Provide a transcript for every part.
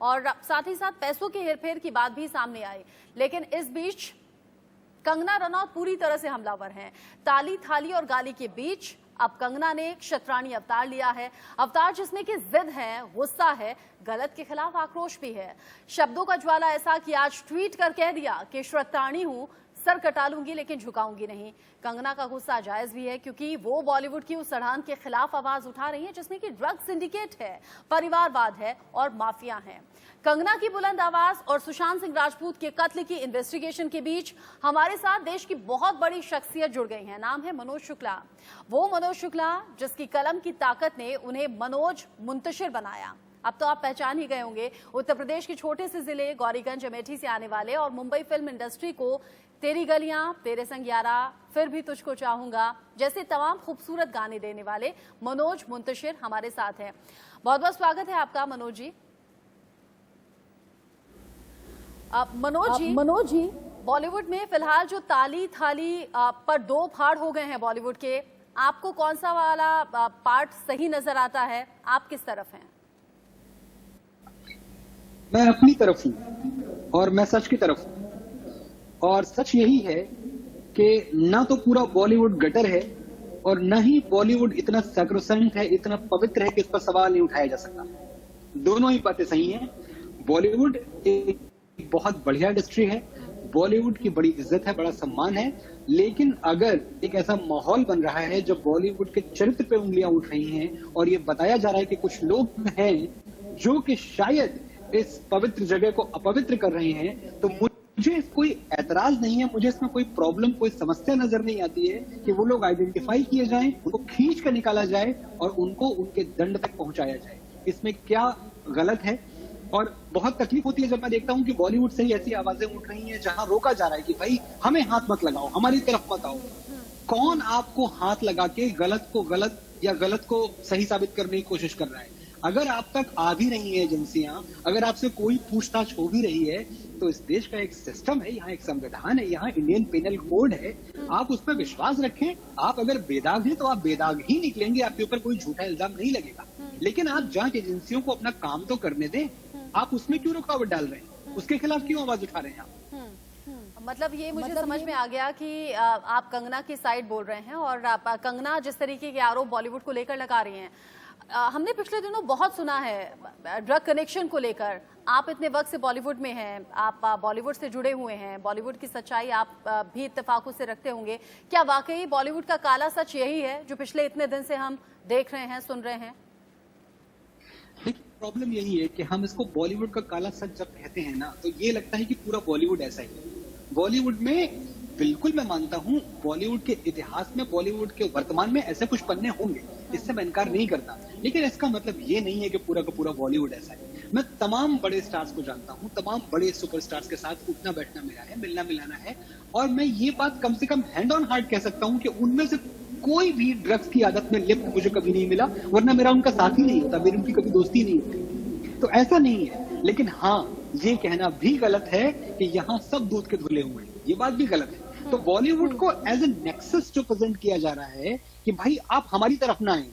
और साथ ही साथ पैसों की हेरफेर की बात भी सामने आई। लेकिन इस बीच कंगना रनौत पूरी तरह से हमलावर हैं। ताली थाली और गाली के बीच अब कंगना ने क्षत्राणी अवतार लिया है, अवतार जिसमें कि जिद है, गुस्सा है, गलत के खिलाफ आक्रोश भी है। शब्दों का ज्वाला ऐसा कि आज ट्वीट कर कह दिया कि क्षत्राणी हूं, सर कटा लूंगी लेकिन झुकाऊंगी नहीं। कंगना का गुस्सा जायज भी है क्योंकि वो बॉलीवुड की उस सड़ान के खिलाफ आवाज उठा रही है जिसमें कि ड्रग सिंडिकेट है, परिवारवाद है और माफिया है। कंगना की बुलंद आवाज और सुशांत सिंह राजपूत के कत्ल की इन्वेस्टिगेशन के बीच हमारे साथ देश की बहुत बड़ी शख्सियत जुड़ गई है। नाम है मनोज शुक्ला। वो मनोज शुक्ला जिसकी कलम की ताकत ने उन्हें मनोज मुंतशिर बनाया। अब तो आप पहचान ही गए होंगे, उत्तर प्रदेश के छोटे से जिले गौरीगंज अमेठी से आने वाले और मुंबई फिल्म इंडस्ट्री को तेरी गलियां, तेरे संग यारा, फिर भी तुझको चाहूंगा जैसे तमाम खूबसूरत गाने देने वाले मनोज मुंतशिर हमारे साथ हैं। बहुत बहुत स्वागत है आपका मनोज जी। मनोज जी, बॉलीवुड में फिलहाल जो ताली थाली पर दो फाड़ हो गए हैं बॉलीवुड के, आपको कौन सा वाला पार्ट सही नजर आता है? आप किस तरफ हैं? मैं अपनी तरफ हूं और मैं सच की तरफ हूं। और सच यही है कि ना तो पूरा बॉलीवुड गटर है और न ही बॉलीवुड इतना सैक्रोसेंट है, इतना पवित्र है कि इस पर सवाल नहीं उठाया जा सकता। दोनों ही बातें सही हैं। बॉलीवुड एक बहुत बढ़िया इंडस्ट्री है, बॉलीवुड की बड़ी इज्जत है, बड़ा सम्मान है। लेकिन अगर एक ऐसा माहौल बन रहा है जब बॉलीवुड के चरित्र पे उंगलियां उठ रही हैं और ये बताया जा रहा है कि कुछ लोग हैं जो कि शायद इस पवित्र जगह को अपवित्र कर रहे हैं, तो मुझे कोई ऐतराज नहीं है, मुझे इसमें कोई प्रॉब्लम, कोई समस्या नजर नहीं आती है कि वो लोग आइडेंटिफाई किए जाएं, उनको खींच कर निकाला जाए और उनको उनके दंड तक पहुंचाया जाए। इसमें क्या गलत है? और बहुत तकलीफ होती है जब मैं देखता हूं कि बॉलीवुड से ही ऐसी आवाजें उठ रही हैं जहां रोका जा रहा है कि भाई हमें हाथ मत लगाओ, हमारी तरफ मत आओ। कौन आपको हाथ लगा के गलत को गलत या गलत को सही साबित करने की कोशिश कर रहा है? अगर आप तक आ भी रही है एजेंसियां, अगर आपसे कोई पूछताछ हो भी रही है, तो इस देश का एक सिस्टम है, यहाँ एक संविधान है, यहाँ इंडियन पेनल कोड है, आप उस पर विश्वास रखें। आप अगर बेदाग हैं तो आप बेदाग ही निकलेंगे, आपके ऊपर कोई झूठा इल्जाम नहीं लगेगा। लेकिन आप जांच एजेंसियों को अपना काम तो करने दें, आप उसमें क्यों रुकावट डाल रहे हैं? उसके खिलाफ क्यों आवाज उठा रहे हैं आप? मतलब ये मुझे समझ में आ गया कि आप कंगना की साइड बोल रहे हैं और कंगना जिस तरीके के आरोप बॉलीवुड को लेकर लगा रही हैं, हमने पिछले दिनों बहुत सुना है ड्रग कनेक्शन को लेकर। आप इतने वक्त से बॉलीवुड में हैं, आप बॉलीवुड से जुड़े हुए हैं, बॉलीवुड की सच्चाई आप भी इत्तेफाकों से रखते होंगे। क्या वाकई बॉलीवुड का काला सच यही है जो पिछले इतने दिन से हम देख रहे हैं, सुन रहे हैं? प्रॉब्लम यही है कि हम इसको बॉलीवुड का काला सच जब कहते हैं ना, तो ये लगता है कि पूरा बॉलीवुड ऐसा ही है। बॉलीवुड में बिल्कुल मैं मानता हूं, बॉलीवुड के इतिहास में, बॉलीवुड के वर्तमान में ऐसे कुछ पन्ने होंगे, इससे मैं इनकार नहीं करता। लेकिन इसका मतलब ये नहीं है कि पूरा का पूरा बॉलीवुड ऐसा है। मैं तमाम बड़े स्टार्स को जानता हूं, तमाम बड़े सुपरस्टार्स के साथ उठना बैठना मेरा है, मिलना मिलाना है, और मैं ये बात कम से कम हैंड ऑन हार्ट कह सकता हूं कि उनमें से कोई भी ड्रग्स की आदत में लिप्त मुझे कभी नहीं मिला, वरना मेरा उनका साथ ही नहीं होता, मेरी उनकी कभी दोस्ती नहीं होती। तो ऐसा नहीं है। लेकिन हाँ, ये कहना भी गलत है कि यहाँ सब दूध के धुले हुए हैं, ये बात भी गलत है। तो बॉलीवुड को एज ए नेक्सस जो प्रेजेंट किया जा रहा है कि भाई आप हमारी तरफ ना आए,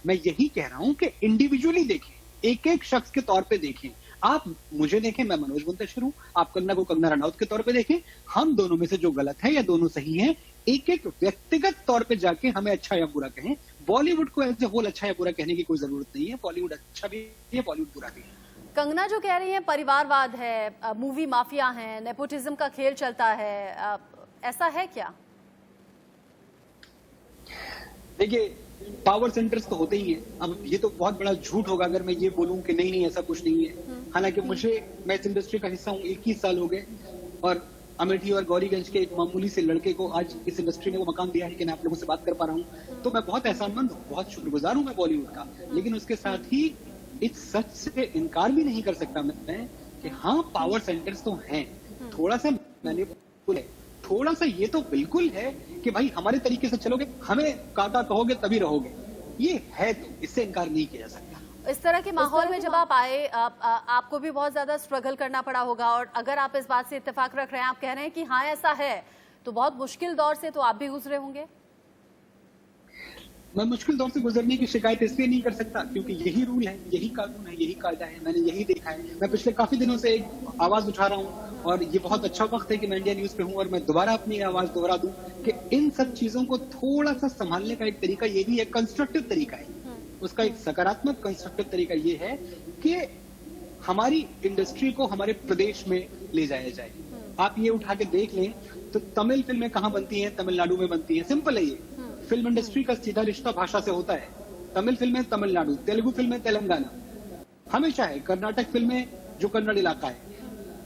मैं यही कह रहा हूं कि इंडिविजुअली देखें, एक एक शख्स के तौर पे देखें। आप मुझे देखें, मैं मनोज मुंतशिर हूं, आप कंगना को कंगना रनौत के तौर पे देखें। हम दोनों में से जो गलत है या दोनों सही हैं, एक एक व्यक्तिगत तौर पे जाके हमें अच्छा या बुरा कहें। बॉलीवुड को एज ए होल अच्छा या बुरा कहने की कोई जरूरत नहीं है। बॉलीवुड अच्छा भी है, बॉलीवुड बुरा भी है। कंगना जो कह रही है परिवारवाद है, मूवी माफिया है, नेपोटिज्म का खेल चलता है, ऐसा है क्या? देखिए, पावर सेंटर्स तो होते ही हैं। अब ये तो बहुत बड़ा झूठ होगा अगर मैं ये बोलूं कि नहीं नहीं ऐसा कुछ नहीं है। हालांकि मैं इस इंडस्ट्री का हिस्सा हूं, 21 साल हो गए, और अमेठी और गौरीगंज के एक मामूली से लड़के को आज इस इंडस्ट्री ने वो मकाम दिया है कि मैं आप लोगों से बात कर पा रहा हूं। तो मैं बहुत एहसानमंद हूं, बहुत शुक्रगुजार हूं मैं बॉलीवुड का। लेकिन उसके साथ ही इस सच से इनकार भी नहीं कर सकता मैं कि हाँ, पावर सेंटर्स तो हैं, थोड़ा सा मैनिपुलेट है, थोड़ा सा ये तो बिल्कुल है कि भाई हमारे तरीके से चलोगे, हमें काका कहोगे तभी रहोगे, ये है, तो इससे इनकार नहीं किया जा सकता। इस तरह के माहौल में जब आप आए, आपको भी बहुत ज्यादा स्ट्रगल करना पड़ा होगा, और अगर आप इस बात से इत्तेफाक रख रहे हैं, आप कह रहे हैं कि हाँ ऐसा है, तो बहुत मुश्किल दौर से तो आप भी गुजरे होंगे। मैं मुश्किल दौर से गुजरने की शिकायत इसलिए नहीं कर सकता क्योंकि यही रूल है, यही कानून है, यही कायदा है, मैंने यही देखा है। मैं पिछले काफी दिनों से एक आवाज उठा रहा हूं और ये बहुत अच्छा वक्त है कि मैं इंडिया न्यूज पे हूं और मैं दोबारा अपनी आवाज दोहरा दूं कि इन सब चीजों को थोड़ा सा संभालने का एक तरीका ये भी है, कंस्ट्रक्टिव तरीका है। उसका एक सकारात्मक कंस्ट्रक्टिव तरीका ये है कि हमारी इंडस्ट्री को हमारे प्रदेश में ले जाया जाए। आप ये उठा के देख लें तो तमिल फिल्में कहाँ बनती हैं? तमिलनाडु में बनती हैं। सिंपल है ये। फिल्म इंडस्ट्री का सीधा रिश्ता भाषा से होता है। तमिल फिल्में तमिलनाडु, तेलुगु फिल्में तेलंगाना, हमेशा है। कर्नाटक फिल्में जो कन्नड़ इलाका है,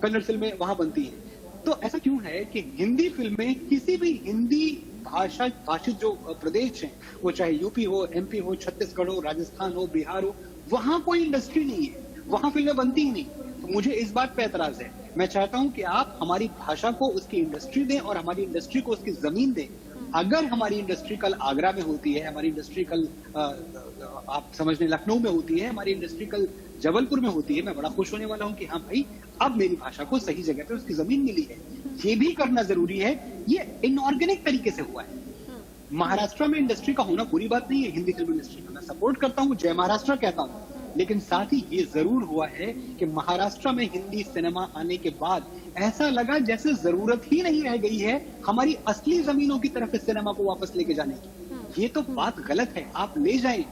कन्नड़ फिल्में वहां बनती हैं। तो ऐसा क्यों है कि हिंदी फिल्में किसी भी हिंदी भाषित जो प्रदेश हैं, वो चाहे यूपी हो, एमपी हो, छत्तीसगढ़ हो, राजस्थान हो, बिहार हो, वहां कोई इंडस्ट्री नहीं है, वहां फिल्में बनती ही नहीं। तो मुझे इस बात पे एतराज है। मैं चाहता हूं कि आप हमारी भाषा को उसकी इंडस्ट्री दें और हमारी इंडस्ट्री को उसकी जमीन दें। अगर हमारी इंडस्ट्री कल आगरा में होती है, हमारी इंडस्ट्री कल आप समझ लें लखनऊ में होती है, हमारी इंडस्ट्री कल जबलपुर में होती है, मैं बड़ा खुश होने वाला हूं कि हाँ भाई, अब मेरी भाषा को सही जगह पे उसकी जमीन मिली है। ये भी करना जरूरी है। ये इनऑर्गेनिक तरीके से हुआ है। महाराष्ट्र में इंडस्ट्री का होना बुरी बात नहीं है। हिंदी फिल्म इंडस्ट्री का मैं सपोर्ट करता हूं, जय महाराष्ट्र कहता हूं, लेकिन साथ ही ये जरूर हुआ है कि महाराष्ट्र में हिंदी सिनेमा आने के बाद ऐसा लगा जैसे जरूरत ही नहीं रह गई है हमारी असली जमीनों की तरफ इस सिनेमा को वापस लेके जाने की। ये तो बात गलत है। आप ले जाएं।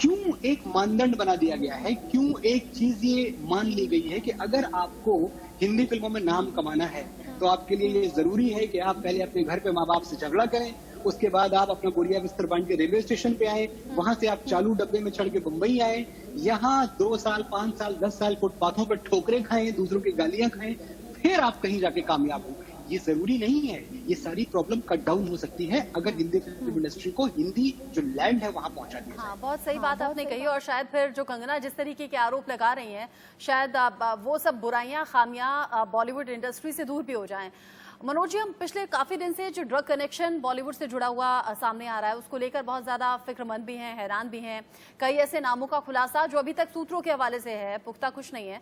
क्यों एक मानदंड बना दिया गया है? क्यों एक चीज ये मान ली गई है कि अगर आपको हिंदी फिल्मों में नाम कमाना है तो आपके लिए ये जरूरी है कि आप पहले अपने घर पे माँ बाप से झगड़ा करें, उसके बाद आप अपना बोरिया बिस्तर बांध के रेलवे स्टेशन पे आए, वहां से आप चालू डब्बे में चढ़ के मुंबई आए, यहाँ 2 साल, 5 साल, 10 साल फुटपाथों पर ठोकरें खाएं, दूसरों की गालियां खाएं, फिर आप कहीं जाके कामयाब हो। ये जरूरी नहीं है। ये सारी प्रॉब्लम कट डाउन हो सकती है अगर हिंदी फिल्म इंडस्ट्री को हिंदी जो लैंड है वहां पहुंचा दिया जाए। हाँ, बहुत सही बात आपने कही। और शायद फिर जो कंगना जिस तरीके के आरोप लगा रही हैं, शायद वो सब बुराइयां, खामियां बॉलीवुड इंडस्ट्री से दूर भी हो जाएं। मनोज जी, हम पिछले काफी दिन से जो ड्रग कनेक्शन बॉलीवुड से जुड़ा हुआ सामने आ रहा है, उसको लेकर बहुत ज्यादा फिक्रमंद भी हैं, हैरान भी हैं। कई ऐसे नामों का खुलासा जो अभी तक सूत्रों के हवाले से है, पुख्ता कुछ नहीं है,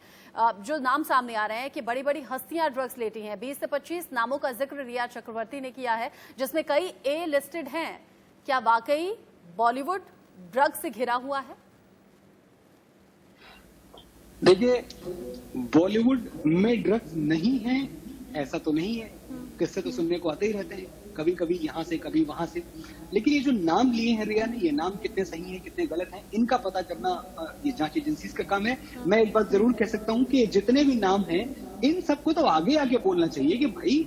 जो नाम सामने आ रहे हैं कि बड़ी बड़ी हस्तियां ड्रग्स लेती हैं। 20 से 25 नामों का जिक्र रिया चक्रवर्ती ने किया है, जिसमें कई ए लिस्टेड हैं। क्या वाकई बॉलीवुड ड्रग्स से घिरा हुआ है? देखिए, बॉलीवुड में ड्रग्स नहीं है ऐसा तो नहीं है। किस्से तो सुनने को आते ही रहते हैं, कभी कभी यहाँ से कभी वहां से। लेकिन ये जो नाम लिए हैं रिया ने, ये नाम कितने सही हैं कितने गलत हैं, इनका पता करना ये जांच एजेंसीज का काम है। मैं एक बात जरूर कह सकता हूँ कि जितने भी नाम हैं, इन सबको तो आगे आगे बोलना चाहिए कि भाई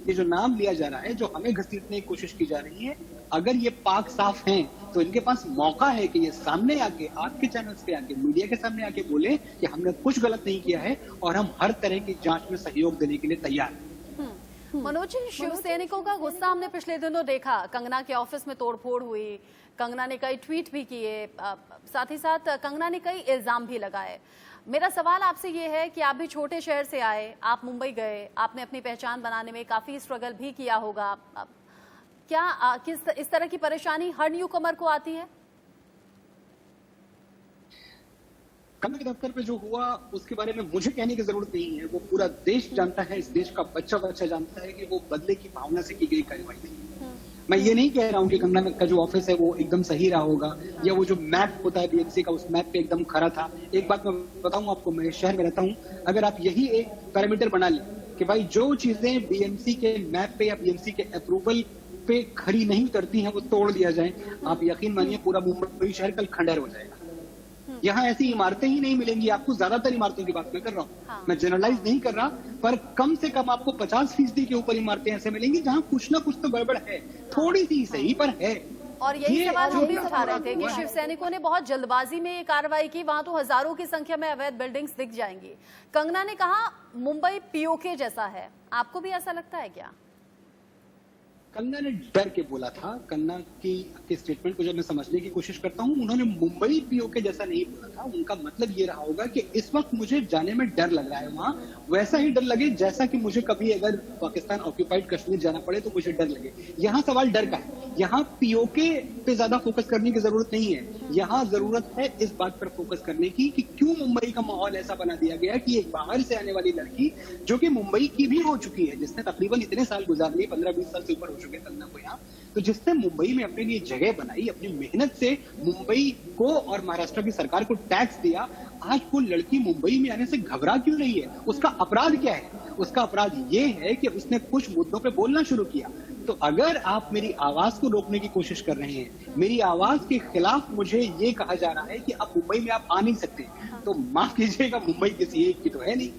ये जो नाम लिया जा रहा है, जो हमें घसीटने की कोशिश की जा रही है, अगर ये पाक साफ हैं तो इनके पास मौका है कि ये सामने आके, आपके चैनल्स पे आके, मीडिया के सामने आके बोले कि हमने कुछ गलत नहीं किया है और हम हर तरह की जांच में सहयोग देने के लिए तैयार हैं। मनोज जी, शिव सैनिकों का गुस्सा हमने पिछले दिनों देखा। कंगना के ऑफिस में तोड़फोड़ हुई, कंगना ने कई ट्वीट भी किए, साथ ही साथ कंगना ने कई इल्जाम भी लगाए। मेरा सवाल आपसे ये है कि आप भी छोटे शहर से आए, आप मुंबई गए, आपने अपनी पहचान बनाने में काफी स्ट्रगल भी किया होगा। क्या इस तरह की परेशानी हर न्यू कमर को आती है? कंगना के दफ्तर पे जो हुआ उसके बारे में मुझे कहने की जरूरत नहीं है। वो पूरा देश जानता है, इस देश का बच्चा बच्चा जानता है कि वो बदले की भावना से की गई कार्रवाई थी। मैं ये नहीं कह रहा हूँ कि कंगना का जो ऑफिस है वो एकदम सही रहा होगा या वो जो मैप होता है बीएमसी का, उस मैप पे एकदम खरा था। एक बात मैं बताऊं आपको, मैं शहर में रहता हूँ, अगर आप यही एक पैरामीटर बना लें कि भाई जो चीजें बीएमसी के मैप पे या बीएमसी के अप्रूवल पे खरी नहीं उतरती हैं वो तोड़ दिया जाए, आप यकीन मानिए पूरा मुंबई शहर कल खंडहर हो जाएगा। यहाँ ऐसी इमारतें ही नहीं मिलेंगी आपको। ज्यादातर इमारतों की बात मैं कर रहा हूँ। हाँ। मैं जनरलाइज नहीं कर रहा, पर कम से कम आपको 50% के ऊपर इमारतें ऐसे मिलेंगी जहाँ कुछ ना कुछ तो गड़बड़ है, थोड़ी सी सही पर है। और यही सवाल हम भी उठा रहे थे कि शिव सैनिकों ने बहुत जल्दबाजी में ये कार्रवाई की, वहां तो हजारों की संख्या में अवैध बिल्डिंग्स दिख जाएंगी। कंगना ने कहा मुंबई पीओके जैसा है, आपको भी ऐसा लगता है क्या? कंगना ने डर के बोला था। कंगना की स्टेटमेंट को जब मैं समझने की कोशिश करता हूँ, उन्होंने मुंबई पीओके जैसा नहीं बोला था। उनका मतलब ये रहा होगा कि इस वक्त मुझे जाने में डर लग रहा है, वहां वैसा ही डर लगे जैसा कि मुझे कभी अगर पाकिस्तान ऑक्यूपाइड कश्मीर जाना पड़े तो मुझे डर लगे। यहाँ सवाल डर का है। यहाँ पीओके पे ज्यादा फोकस करने की जरूरत नहीं है। यहाँ जरूरत है इस बात पर फोकस करने की कि क्यों मुंबई का माहौल ऐसा बना दिया गया कि एक बाहर से आने वाली लड़की जो कि मुंबई की भी हो चुकी है, जिसने तकरीबन इतने साल गुजार लिए, 15-20 साल से ऊपर हो चुके हैं कंगना को यहाँ, तो जिसने मुंबई में अपने लिए जगह बनाई, अपनी मेहनत से मुंबई को और महाराष्ट्र की सरकार को टैक्स दिया, आज वो लड़की मुंबई में आने से घबरा क्यों रही है? उसका अपराध क्या है? उसका अपराध ये है कि उसने कुछ मुद्दों पे बोलना शुरू किया। तो अगर आप मेरी आवाज को रोकने की कोशिश कर रहे हैं, मेरी आवाज के खिलाफ मुझे ये कहा जा रहा है कि आप मुंबई में आप आ नहीं सकते, तो माफ कीजिएगा, मुंबई किसी एक की तो है नहीं।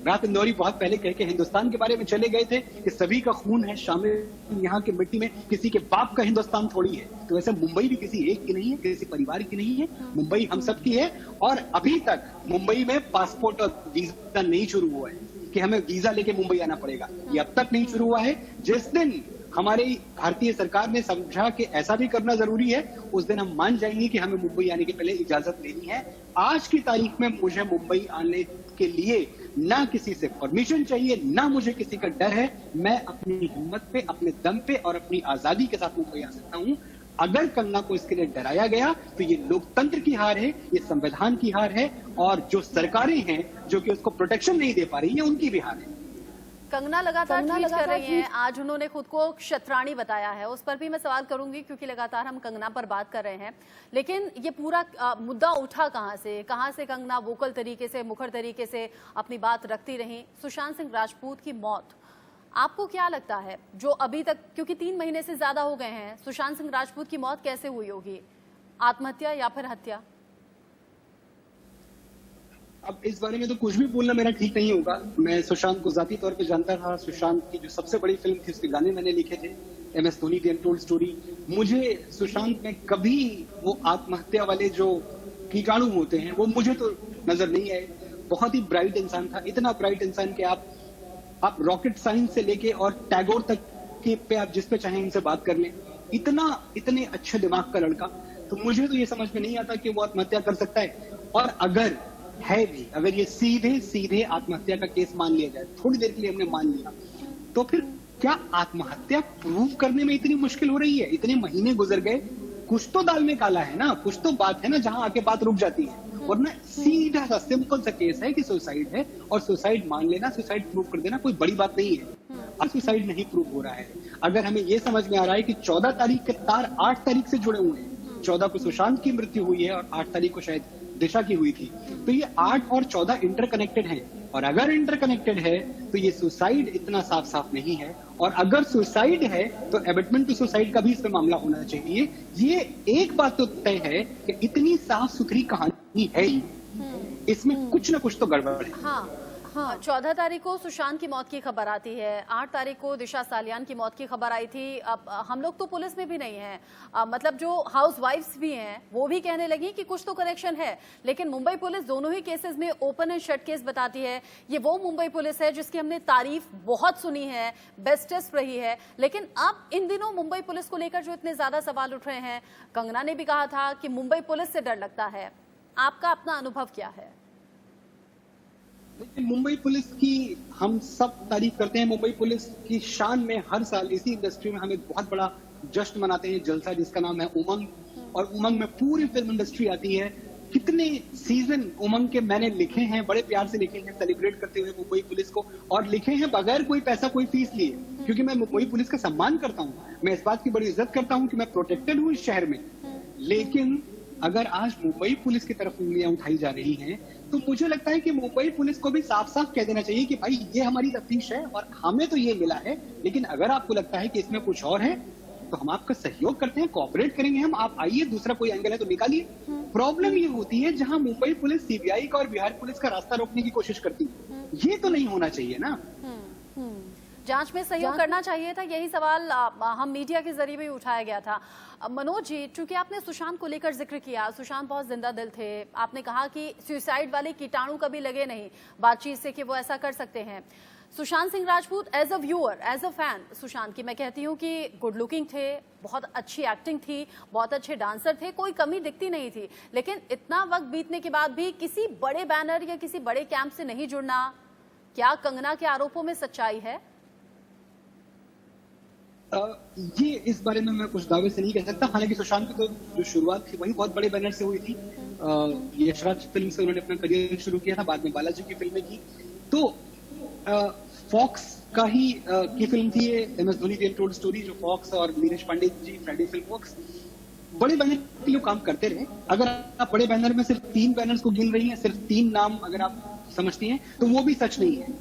रात इंदौरी बहुत पहले कह के हिंदुस्तान के बारे में चले गए थे कि सभी का खून है शामिल यहाँ की मिट्टी में, किसी के बाप का हिंदुस्तान थोड़ी है। तो वैसे मुंबई भी किसी एक की नहीं है, किसी परिवार की नहीं है, मुंबई हम सब की है। और अभी तक मुंबई में पासपोर्ट और वीजा नहीं शुरू हुआ है कि हमें वीजा लेके मुंबई आना पड़ेगा, ये अब तक नहीं शुरू हुआ है। जिस दिन हमारी भारतीय सरकार ने समझा कि ऐसा भी करना जरूरी है, उस दिन हम मान जाएंगे कि हमें मुंबई आने के पहले इजाजत लेनी है। आज की तारीख में मुझे मुंबई आने के लिए ना किसी से परमिशन चाहिए, ना मुझे किसी का डर है। मैं अपनी हिम्मत पे, अपने दम पे और अपनी आजादी के साथ मुंबई आ सकता हूं। अगर कंगना को इसके लिए डराया गया तो ये लोकतंत्र की हार है, ये संविधान की हार है, और जो सरकारें हैं जो कि उसको प्रोटेक्शन नहीं दे पा रही है, उनकी भी हार है। कंगना लगातार ट्वीट कर रही हैं। आज उन्होंने खुद को क्षत्राणी बताया है, उस पर भी मैं सवाल करूंगी क्योंकि लगातार हम कंगना पर बात कर रहे हैं। लेकिन ये पूरा मुद्दा उठा कहां से कंगना वोकल तरीके से, मुखर तरीके से अपनी बात रखती रही। सुशांत सिंह राजपूत की मौत, आपको क्या लगता है, जो अभी तक, क्योंकि 3 महीने से ज्यादा हो गए हैं, सुशांत सिंह राजपूत की मौत कैसे हुई होगी? आत्महत्या या फिर हत्या? अब इस बारे में तो कुछ भी बोलना मेरा ठीक नहीं होगा। मैं सुशांत को जाती तौर पे जानता था। सुशांत की जो सबसे बड़ी फिल्म थी, उसके गाने मैंने लिखे थे, MS Dhoni the untold story. मुझे सुशांत में कभी वो आत्महत्या वाले जो कीटाणु होते हैं वो मुझे तो नजर नहीं आए। बहुत ही ब्राइट इंसान था, इतना ब्राइट इंसान कि आप रॉकेट साइंस से लेके और टैगोर तक के पे आप जिस पे चाहें इनसे बात कर लें, इतने अच्छे दिमाग का लड़का। तो मुझे तो ये समझ में नहीं आता कि वो आत्महत्या कर सकता है। और अगर है भी, अगर ये सीधे आत्महत्या का केस मान लिया जाए, थोड़ी देर के लिए हमने मान लिया, तो फिर क्या आत्महत्या प्रूव करने में इतनी मुश्किल हो रही है? इतने महीने गुजर गए, कुछ तो दाल में काला है ना, कुछ तो बात है ना जहां आके बात रुक जाती है। वरना सीधा सा सिंपल सा केस है कि सुसाइड है, और सुसाइड मान लेना, सुसाइड प्रूव कर देना कोई बड़ी बात नहीं है। अब सुसाइड नहीं प्रूव हो रहा है। अगर हमें यह समझ में आ रहा है कि 14 तारीख के तार 8 तारीख से जुड़े हुए हैं, 14 को सुशांत की मृत्यु हुई है और 8 तारीख को शायद दिशा की हुई थी, तो ये 8 और 14 इंटरकनेक्टेड हैं। और अगर इंटरकनेक्टेड है तो ये सुसाइड इतना साफ साफ नहीं है। और अगर सुसाइड है तो एबेटमेंट टू सुसाइड का भी इसमें मामला होना चाहिए। ये एक बात तो तय है कि इतनी साफ सुथरी कहानी है ही, इसमें कुछ ना कुछ तो गड़बड़ है। हाँ, 14 तारीख को सुशांत की मौत की खबर आती है, 8 तारीख को दिशा सालियान की मौत की खबर आई थी। अब हम लोग तो पुलिस में भी नहीं हैं, मतलब जो हाउस वाइफ्स भी हैं वो भी कहने लगी कि कुछ तो करेक्शन है। लेकिन मुंबई पुलिस दोनों ही केसेस में ओपन एंड शट केस बताती है। ये वो मुंबई पुलिस है जिसकी हमने तारीफ बहुत सुनी है, बेस्टेस्ट रही है। लेकिन अब इन दिनों मुंबई पुलिस को लेकर जो इतने ज्यादा सवाल उठ रहे हैं, कंगना ने भी कहा था कि मुंबई पुलिस से डर लगता है। आपका अपना अनुभव क्या है? मुंबई पुलिस की हम सब तारीफ करते हैं। मुंबई पुलिस की शान में हर साल इसी इंडस्ट्री में हम एक बहुत बड़ा जश्न मनाते हैं, जलसा जिसका नाम है उमंग। और उमंग में पूरी फिल्म इंडस्ट्री आती है। कितने सीजन उमंग के मैंने लिखे हैं, बड़े प्यार से लिखे हैं, सेलिब्रेट करते हुए मुंबई पुलिस को, और लिखे हैं बगैर कोई पैसा कोई फीस लिए, क्योंकि मैं मुंबई पुलिस का सम्मान करता हूँ। मैं इस बात की बड़ी इज्जत करता हूँ कि मैं प्रोटेक्टेड हूँ इस शहर में। लेकिन अगर आज मुंबई पुलिस की तरफ उंगलियां उठाई जा रही हैं, तो मुझे लगता है कि मुंबई पुलिस को भी साफ साफ कह देना चाहिए कि भाई ये हमारी तफ्तीश है और हमें तो ये मिला है, लेकिन अगर आपको लगता है कि इसमें कुछ और है तो हम आपका सहयोग करते हैं, कोऑपरेट करेंगे हम, आप आइए, दूसरा कोई एंगल है तो निकालिए। प्रॉब्लम ये होती है जहां मुंबई पुलिस सीबीआई का और बिहार पुलिस का रास्ता रोकने की कोशिश करती है। ये तो नहीं होना चाहिए ना। जांच में सहयोग करना चाहिए था, यही सवाल हम मीडिया के जरिए भी उठाया गया था। मनोज जी, चूंकि आपने सुशांत को लेकर जिक्र किया, सुशांत बहुत जिंदा दिल थे, आपने कहा कि सुसाइड वाले कीटाणु कभी लगे नहीं बातचीत से कि वो ऐसा कर सकते हैं। Sushant Singh Rajput as a viewer, as a fan Sushant की मैं कहती हूँ कि गुड लुकिंग थे, बहुत अच्छी एक्टिंग थी, बहुत अच्छे डांसर थे, कोई कमी दिखती नहीं थी। लेकिन इतना वक्त बीतने के बाद भी किसी बड़े बैनर या किसी बड़े कैंप से नहीं जुड़ना, क्या कंगना के आरोपों में सच्चाई है? ये इस बारे में मैं कुछ दावे से नहीं कह सकता। हालांकि सुशांत की तो जो शुरुआत थी वही बहुत बड़े बैनर से हुई थी। यशराज फिल्म से उन्होंने अपना करियर शुरू किया था, बाद में बालाजी की फिल्में की। तो फॉक्स का ही की फिल्म थी ये, MS धोनी की अनटोल्ड स्टोरी, जो फॉक्स और Neeraj Pandey ji, Friday film works, बड़े बैनर के लिए काम करते रहे। अगर आप बड़े बैनर में सिर्फ 3 बैनर्स को गिन रही हैं, सिर्फ 3 नाम अगर आप समझती हैं, तो वो भी सच नहीं है।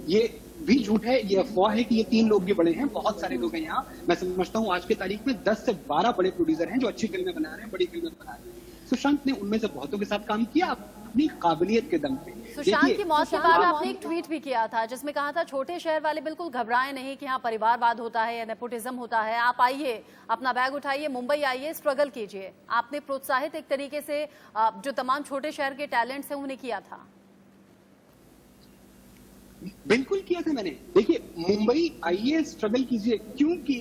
ये भी झूठ है, ये अफवाह है कि ये 3 लोग भी बड़े हैं। बहुत सारे लोग हैं यहाँ। मैं समझता हूँ आज के तारीख में 10 से 12 बड़े प्रोड्यूसर हैं जो अच्छी फिल्में बना रहे हैं, बड़ी फिल्में बना रहे हैं। सुशांत ने उनमें से बहुतों के साथ काम किया अपनी काबिलियत के दम पे। सुशांत की मौत के बाद आपने एक ट्वीट भी किया था जिसमें कहा था छोटे शहर वाले बिल्कुल घबराएं नहीं कि यहाँ परिवारवाद होता है या नेपोटिज्म होता है, आप आइए, अपना बैग उठाइए, मुंबई आइए, स्ट्रगल कीजिए। आपने प्रोत्साहित एक तरीके से जो तमाम छोटे शहर के टैलेंट्स हैं उन्हें किया था। बिल्कुल किया था मैंने। देखिए, मुंबई आइए, स्ट्रगल कीजिए, क्योंकि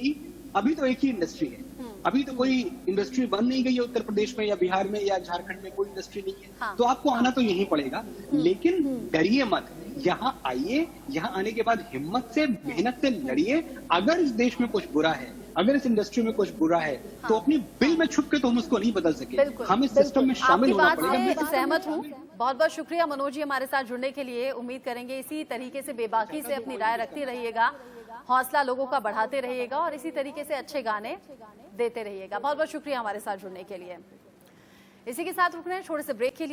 अभी तो एक ही इंडस्ट्री है। अभी तो कोई इंडस्ट्री बन नहीं गई है उत्तर प्रदेश में या बिहार में या झारखंड में, कोई इंडस्ट्री नहीं है। हाँ। तो आपको आना तो यहीं पड़ेगा, लेकिन डरिए मत। यहाँ आइए, यहाँ आने के बाद हिम्मत से, मेहनत से लड़िए। अगर इस देश में कुछ बुरा है, अगर इस इंडस्ट्री में कुछ बुरा है, तो अपनी बिल में छुप के तो हम उसको नहीं बदल सके। हम इस सिस्टम में शामिल होना पड़ेगा। आपकी बात से सहमत हूँ। बहुत बहुत शुक्रिया मनोज जी हमारे साथ जुड़ने के लिए। उम्मीद करेंगे इसी तरीके से बेबाकी से अपनी राय रखते रहिएगा, हौसला लोगों का बढ़ाते रहिएगा और इसी तरीके से अच्छे गाने देते रहिएगा। बहुत बहुत शुक्रिया हमारे साथ जुड़ने के लिए। इसी के साथ रुकने छोटे से ब्रेक के लिए।